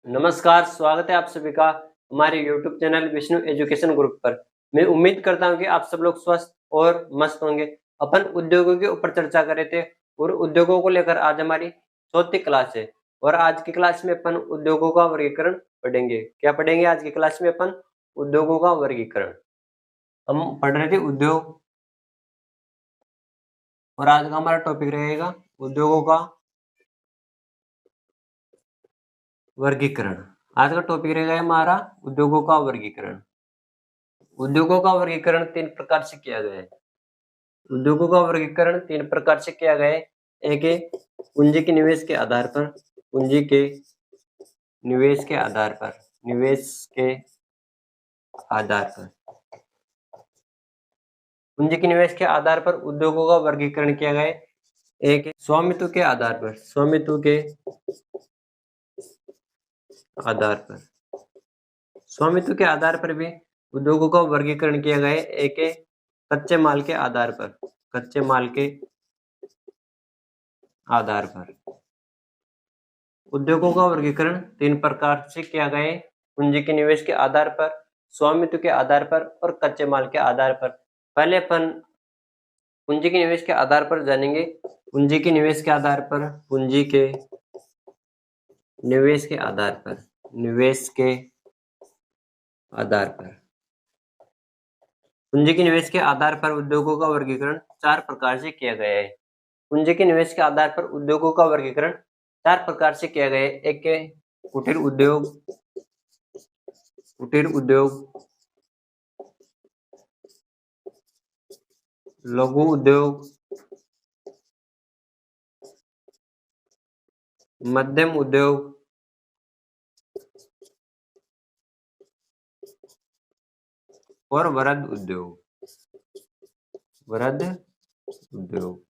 नमस्कार, स्वागत है आप सभी का हमारे YouTube channel Vishnu education group पर। मैं उम्मीद करता हूँ कि आप सब लोग स्वस्थ और मस्त होंगे। अपन उद्योगों के ऊपर चर्चा कर रहे थे और उद्योगों को लेकर आज हमारी चौथी क्लास है और आज की क्लास में अपन उद्योगों का वर्गीकरण पढ़ेंगे। क्या पढ़ेंगे आज की क्लास में अपन? उद्योगों का वर्गीकरण। हम पढ़ रहे थे उद्योग और आज का हमारा टॉपिक रहेगा उद्योगों का वर्गीकरण। आज का टॉपिक रहेगा हमारा उद्योगों का वर्गीकरण। उद्योगों का वर्गीकरण तीन प्रकार से किया गया है। उद्योगों का वर्गीकरण तीन प्रकार से किया गया है। एक है पूंजी के निवेश के आधार पर, पूंजी के निवेश के आधार पर, निवेश के आधार पर, पूंजी के निवेश के आधार पर उद्योगों का वर्गीकरण किया गया है। एक है स्वामित्व के आधार पर, स्वामित्व के आधार पर, स्वामित्व के आधार पर भी उद्योगों का वर्गीकरण किया गया है। एक है कच्चे माल के आधार पर, कच्चे माल के आधार पर। उद्योगों का वर्गीकरण तीन प्रकार से किया गया है। पूंजी के निवेश के आधार पर, स्वामित्व के आधार पर और कच्चे माल के आधार पर। पहले अपन पूंजी के निवेश के आधार पर जानेंगे। पूंजी के निवेश के आधार पर, पूंजी के निवेश के आधार पर, निवेश के आधार पर, पूंजी के निवेश के आधार पर उद्योगों का वर्गीकरण चार प्रकार से किया गया है। पूंजी के निवेश के आधार पर उद्योगों का वर्गीकरण चार प्रकार से किया गया है। एक है कुटीर उद्योग, कुटीर उद्योग, लघु उद्योग, मध्यम उद्योग और वृहद उद्योग, वृहद उद्योग।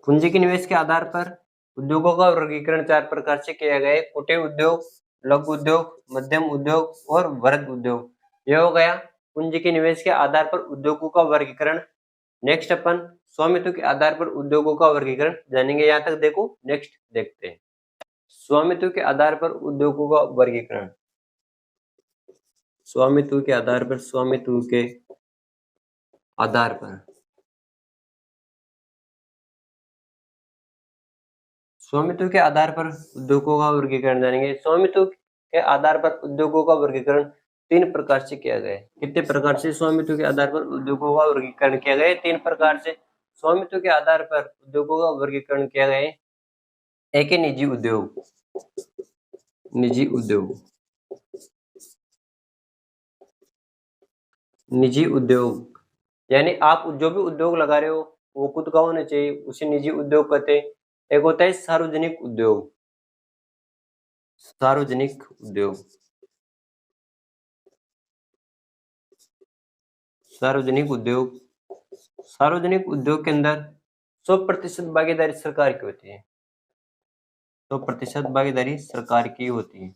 पूंजी के निवेश के आधार पर उद्योगों का वर्गीकरण चार प्रकार से किया गया है। कुटीर उद्योग, लघु उद्योग, मध्यम उद्योग और वृहद उद्योग। यह हो गया पूंजी के निवेश के आधार पर उद्योगों का वर्गीकरण। नेक्स्ट अपन स्वामित्व के आधार पर उद्योगों का वर्गीकरण जानेंगे। यहाँ तक देखो, नेक्स्ट देखते हैं स्वामित्व के आधार पर उद्योगों का वर्गीकरण। स्वामित्व के आधार पर, स्वामित्व के आधार पर, स्वामित्व के आधार पर उद्योगों का वर्गीकरण जानेंगे। स्वामित्व के आधार पर उद्योगों का वर्गीकरण तीन प्रकार से किया गया है। कितने प्रकार से स्वामित्व के आधार पर उद्योगों का वर्गीकरण किया गया है? तीन प्रकार से स्वामित्व के आधार पर उद्योगों का वर्गीकरण किया गया है। एक है निजी उद्योग, निजी उद्योग, निजी उद्योग यानी आप जो भी उद्योग लगा रहे हो वो खुद का होना चाहिए, उसे निजी उद्योग कहते हैं। एक होता है सार्वजनिक उद्योग, सार्वजनिक उद्योग, सार्वजनिक उद्योग, सार्वजनिक उद्योग के अंदर 100% भागीदारी सरकार की होती है, 100% भागीदारी सरकार की होती है।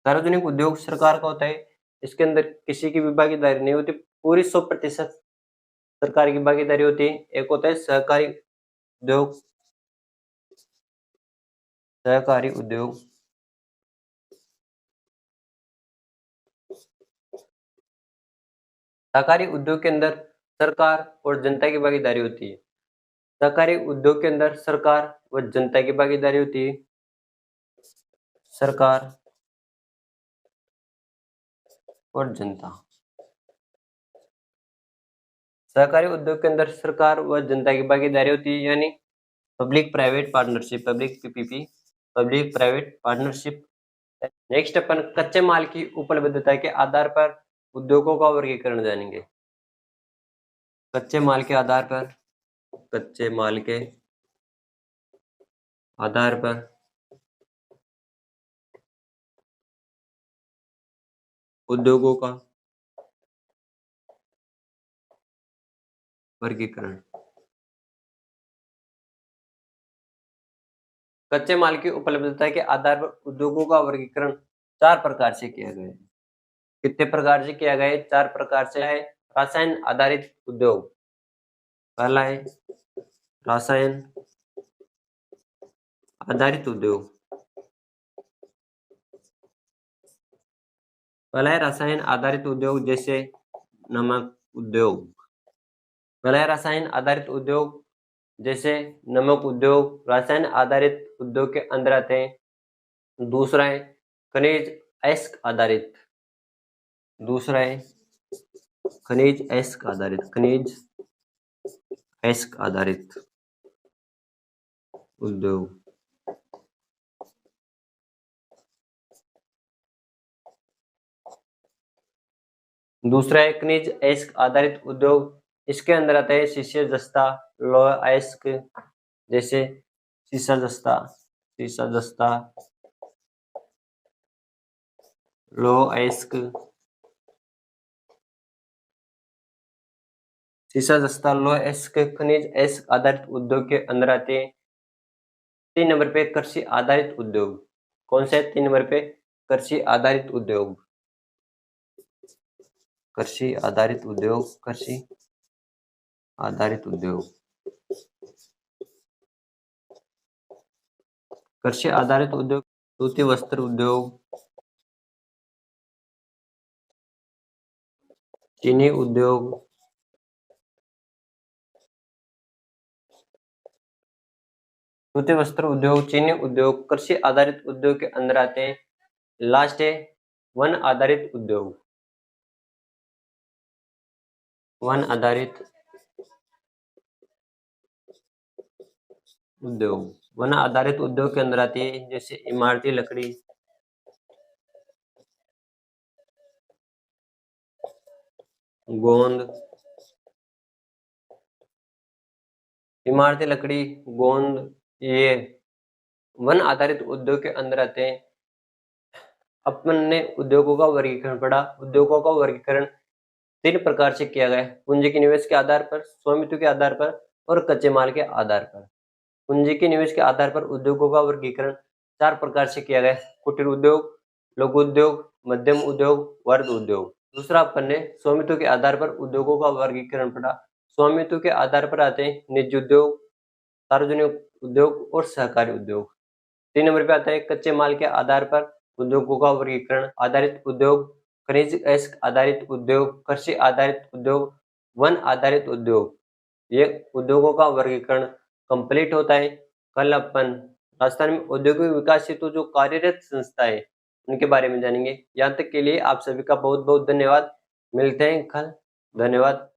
सार्वजनिक उद्योग सरकार का होता है, इसके अंदर किसी की भी भागीदारी नहीं होती, पूरी 100% सरकार की भागीदारी होती है। एक होता है सहकारी उद्योग, सहकारी उद्योग, सहकारी उद्योग के अंदर सरकार और जनता की भागीदारी होती है। सहकारी उद्योग के अंदर सरकार व जनता की भागीदारी होती है। सरकार और जनता, सहकारी उद्योग के अंदर सरकार व जनता की भागीदारी होती है, यानी public private partnership, public PPP, public private partnership. Next अपन कच्चे माल की उपलब्धता के आधार पर उद्योगों का वर्गीकरण जानेंगे। कच्चे माल के आधार पर, कच्चे माल के आधार पर उद्योगों का वर्गीकरण। कच्चे माल की उपलब्धता के आधार पर उद्योगों का वर्गीकरण चार प्रकार से किया गया है। कितने प्रकार से किया गया है? चार प्रकार से है। रसायन आधारित उद्योग, पहला है रसायन आधारित उद्योग, पहला है रसायन आधारित उद्योग जैसे नमक उद्योग। पहला है रसायन आधारित उद्योग जैसे नमक उद्योग रसायन आधारित उद्योग के अंदर आते हैं। दूसरा है खनिज अयस्क आधारित। दूसरा है खनिज अयस्क आधारित, खनिज अयस्क आधारित उद्योग। दूसरा है खनिज अयस्क आधारित उद्योग, इसके अंदर आता है शीशे जस्ता लौह अयस्क जैसे शीशा जस्ता लौह अयस्क, शीशा जस्ता लौह अयस्क खनिज अयस्क आधारित उद्योग के अंदर आते हैं। 3 नंबर पे कृषि आधारित उद्योग। कौन सा है 3 नंबर पे? कृषि आधारित उद्योग। कृषि आधारित उद्योग, कृषि आधारित उद्योग। कृषि आधारित उद्योग सूती वस्त्र उद्योग, चीनी उद्योग, सूती वस्त्र उद्योग, चीनी उद्योग कृषि आधारित उद्योग के अंदर आते हैं। लास्ट है वन आधारित उद्योग। वन आधारित उद्योग, वन आधारित उद्योग के अंदर आती है जैसे इमारती लकड़ी, गोंद, इमारती लकड़ी, गोंद, ये वन आधारित उद्योग के अंदर आते हैं। अपन ने उद्योगों का वर्गीकरण पढ़ा। उद्योगों का वर्गीकरण 3 प्रकार से किया गया है, पूंजी के निवेश के आधार पर, स्वामित्व के आधार पर और कच्चे माल के आधार पर। पूंजी के निवेश के आधार पर उद्योगों का वर्गीकरण 4 प्रकार से किया गया है, कुटीर उद्योग, लघु उद्योग, मध्यम उद्योग, वर्ध उद्योग। दूसरा अपन ने स्वामित्व के आधार पर उद्योगों का वर्गीकरण पढ़ा। स्वामित्व के आधार पर आते हैं निजी उद्योग, सार्वजनिक उद्योग और सहकारी उद्योग। 3 नंबर पे आता है कच्चे माल के आधार पर उद्योगों का वर्गीकरण, आधारित उद्योग, खनिज अयस्क आधारित उद्योग, कृषि आधारित उद्योग, वन आधारित उद्योग। ये उद्योगों का वर्गीकरण कंप्लीट होता है। कल अपन राजस्थान में औद्योगिक विकास हेतु जो कार्यरत संस्था है उनके बारे में जानेंगे। यहाँ तक के लिए आप सभी का बहुत बहुत धन्यवाद। मिलते हैं कल। धन्यवाद।